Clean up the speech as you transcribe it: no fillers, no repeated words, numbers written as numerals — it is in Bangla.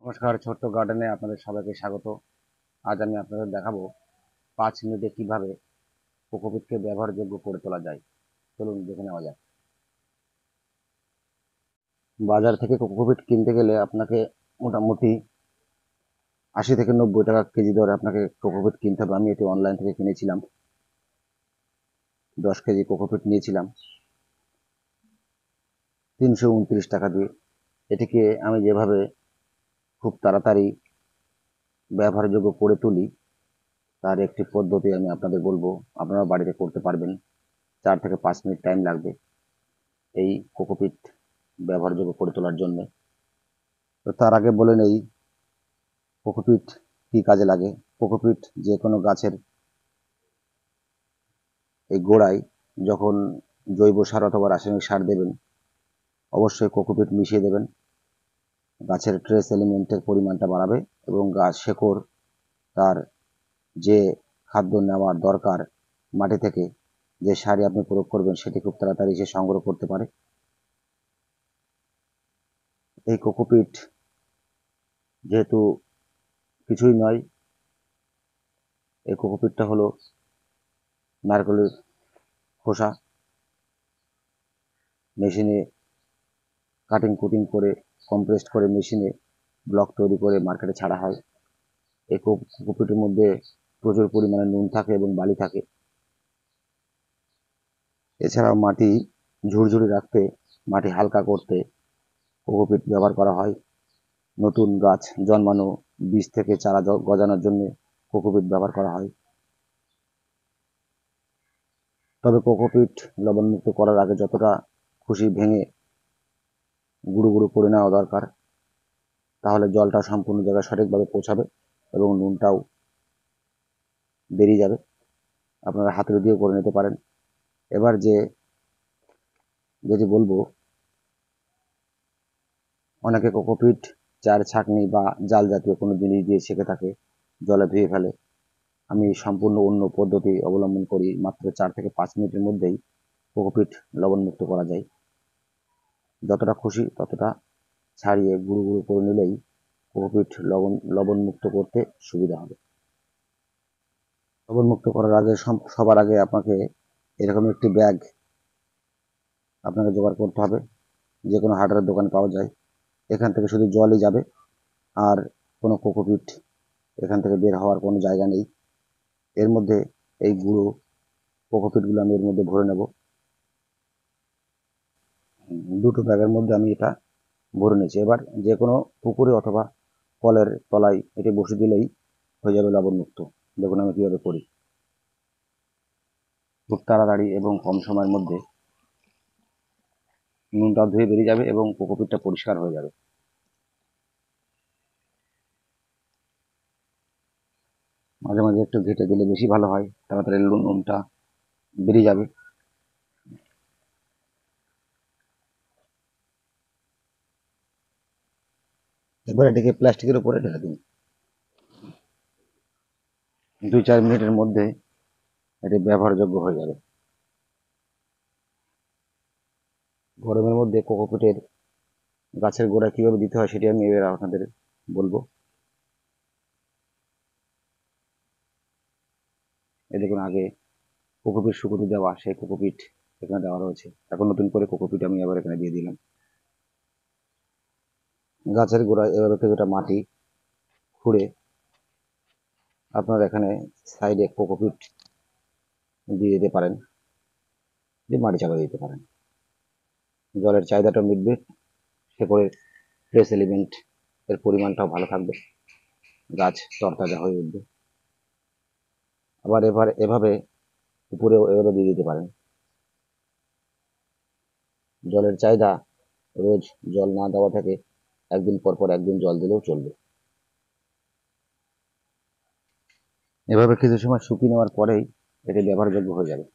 নমস্কার, ছোট্ট গার্ডেনে আপনাদের সবাইকে স্বাগত। আজ আমি আপনাদের দেখাবো 5 মিনিটে কিভাবে কোকোপিটকে ব্যবহারযোগ্য করে তোলা যায়। চলুন দেখে নেওয়া যাক। বাজার থেকে কোকোপিট কিনতে গেলে আপনাকে মোটামুটি 80 থেকে 90 টাকা কেজি দরে আপনাকে কোকোপিট কিনতে হবে। আমি এটি অনলাইন থেকে কিনেছিলাম। 10 কেজি কোকোপিট নিয়েছিলাম 329 টাকা দিয়ে। এটিকে আমি যেভাবে খুব তাড়াতাড়ি ব্যবহারযোগ্য করে তুলি তার একটি পদ্ধতি আমি আপনাদের বলবো। আপনারা বাড়িতে করতে পারবেন। 4 থেকে 5 মিনিট টাইম লাগবে এই কোকোপিট ব্যবহারযোগ্য করে তোলার জন্য। তো তার আগে বলে নেই কোকোপিট কি কাজে লাগে। কোকোপিট যে কোনো গাছের এই গোড়ায় যখন জৈব সার অথবা রাসায়নিক সার দেবেন, অবশ্যই কোকোপিট মিশিয়ে দেবেন। গাছের ট্রেস এলিমেন্টের পরিমাণটা বাড়াবে এবং গাছ শেকড় তার যে খাদ্য নেওয়ার দরকার মাটি থেকে, যে সারই আপনি প্রয়োগ করবেন সেটি খুব তাড়াতাড়ি সে সংগ্রহ করতে পারে। এই কোকোপিট যেহেতু কিছুই নয়, এই কোকোপিটটা হলো নারকেলের খোসা মেশিনে কাটিং কুটিং করে কম্প্রেসড করে মেশিনে ব্লক তৈরি করে মার্কেটে ছাড়া হয়। এই কোকোপিটের মধ্যে প্রচুর পরিমাণে নুন থাকে এবং বালি থাকে। এছাড়াও মাটি ঝুরঝুরে রাখতে, মাটি হালকা করতে কোকোপিট ব্যবহার করা হয়। নতুন গাছ জন্মানো, বীজ থেকে চারা গজানোর জন্য কোকোপিট ব্যবহার করা হয়। তবে কোকোপিট লবণমুক্ত করার আগে যতটা খুশি ভেঙে গুঁড়ো গুঁড়ো করে নেওয়া দরকার, তাহলে জলটা সম্পূর্ণ জায়গায় সঠিকভাবে পৌঁছাবে এবং নুনটাও বেরিয়ে যাবে। আপনারা হাতুড়ি দিয়েও করে নিতে পারেন। এবার যেটি বলবো, অনেকে কোকোপিট চার ছাঁকনি বা জাল জাতীয় কোনো জিনিস দিয়ে সেঁকে থাকে, জলে ধুয়ে ফেলে। আমি সম্পূর্ণ অন্য পদ্ধতি অবলম্বন করি। মাত্র 4 থেকে 5 মিনিটের মধ্যেই কোকোপিট লবণমুক্ত করা যায়। যতটা খুশি ততটা ছাড়িয়ে গুঁড়ো গুঁড়ো করে নিলেই কোকোপিট লবণমুক্ত করতে সুবিধা হবে। লবণমুক্ত করার আগে সবার আগে আপনাকে এরকম একটি ব্যাগ আপনাকে জোগাড় করতে হবে। যে কোনো হার্ডওয়্যার দোকানে পাওয়া যায়। এখান থেকে শুধু জলই যাবে, আর কোনো কোকোপিট এখান থেকে বের হওয়ার কোনো জায়গা নেই। এর মধ্যে এই গুঁড়ো কোকোপিটগুলো আমি এর মধ্যে ভরে নেব। দুটো ব্যাগের মধ্যে আমি এটা ভরে নিয়েছি। এবার যে কোনো পুকুরে অথবা কলের তলায় এটি বসে দিলেই হয়ে যাবে লবণমুক্ত। দেখুন আমি কীভাবে করি। খুব তাড়াতাড়ি এবং কম সময়ের মধ্যে নুনটা ধুয়ে বেরিয়ে যাবে এবং কোকোপিটটা পরিষ্কার হয়ে যাবে। মাঝে মাঝে একটু ঘেটে দিলে বেশি ভালো হয়, তাড়াতাড়ি নুনটা বেরিয়ে যাবে। এবার এটিকে প্লাস্টিকের উপরে ঢেলে দিন। 2-4 মিনিটের মধ্যে এটি ব্যবহারযোগ্য হয়ে যাবে। গরমের মধ্যে কোকোপিটের গাছের গোড়া কীভাবে দিতে হয় সেটি আমি এবার আপনাদের বলবো। এই দেখুন, আগে কোকোপিট শুকোতে দেওয়া সেই কোকোপিট এখানে দেওয়া রয়েছে। এখন নতুন করে কোকোপিট আমি আবার এখানে দিয়ে দিলাম। গাছের গোড়ায় এভাবে কিছুটা মাটি খুঁড়ে আপনারা এখানে সাইডে কোকোপিট দিয়ে দিতে পারেন, দিয়ে মাটি চাপা দিতে পারেন। জলের চাহিদাটা মিটবে, শেকড়ের ট্রেস এলিমেন্ট এর পরিমাণটাও ভালো থাকবে, গাছ তরতাজা হয়ে উঠবে। আবার এভাবে উপরেও এভাবে দিয়ে দিতে পারেন। জলের চাহিদা রোজ জল না দেওয়া থেকে একদিন পর পর একদিন জল দিলেও চলবে। এভাবে কিছু সময় শুকিয়ে নেওয়ার পরেই এটি ব্যবহারযোগ্য হয়ে যাবে।